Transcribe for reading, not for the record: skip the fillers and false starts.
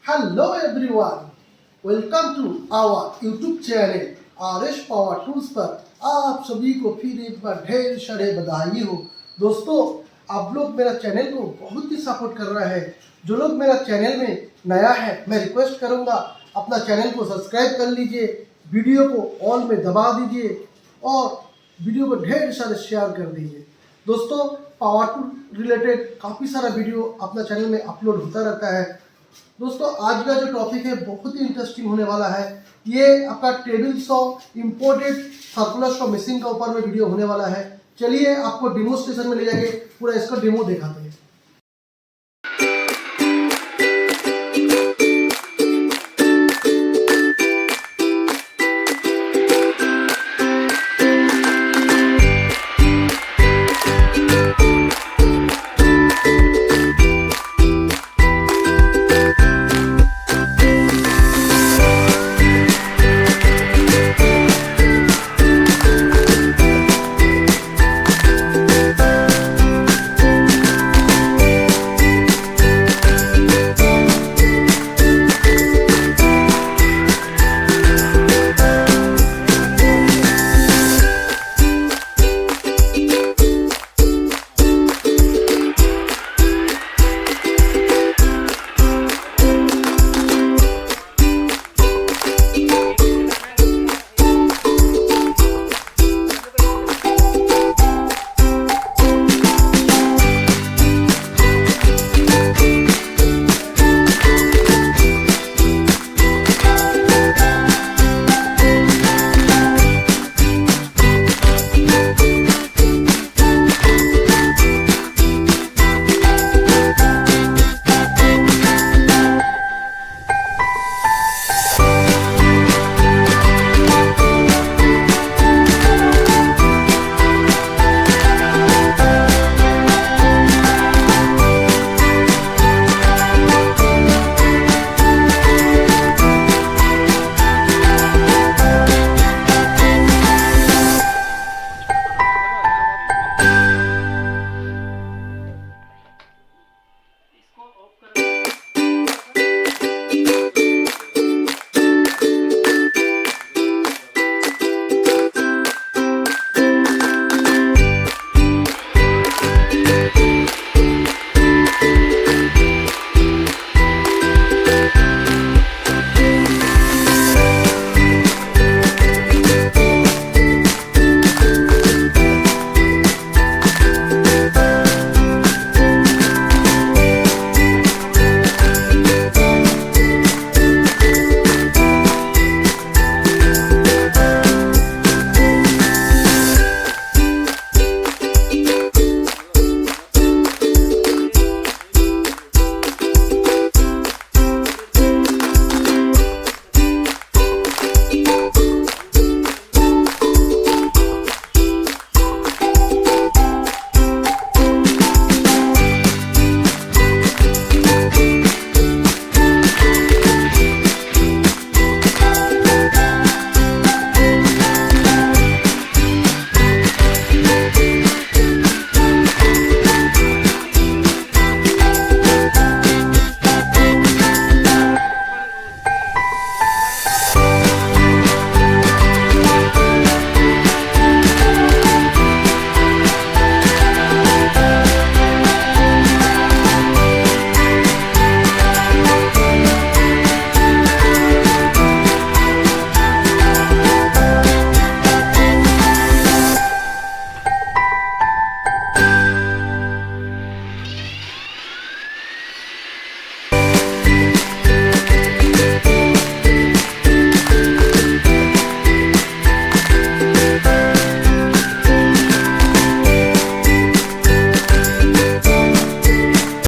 Hello everyone, welcome to our YouTube channel RS Power Tools पर आप सभी को फिर एक बार ढेर सारे बधाई हो। दोस्तों, आप लोग मेरा चैनल को बहुत ही सपोर्ट कर रहे हैं। जो लोग मेरा चैनल में नया है, मैं रिक्वेस्ट करूंगा अपना चैनल को सब्सक्राइब कर लीजिए, वीडियो को ऑल में दबा दीजिए और वीडियो को ढेर सारे शेयर कर दीजिए। दोस्तों, पावर टूल रिलेटेड काफ़ी सारा वीडियो अपना चैनल में अपलोड होता रहता है। दोस्तों, आज का जो टॉपिक है बहुत ही इंटरेस्टिंग होने वाला है। ये आपका table saw imported circular saw machine का ऊपर में वीडियो होने वाला है। चलिए आपको डेमोस्ट्रेशन में ले जाके पूरा इसका डेमो दिखाते हैं।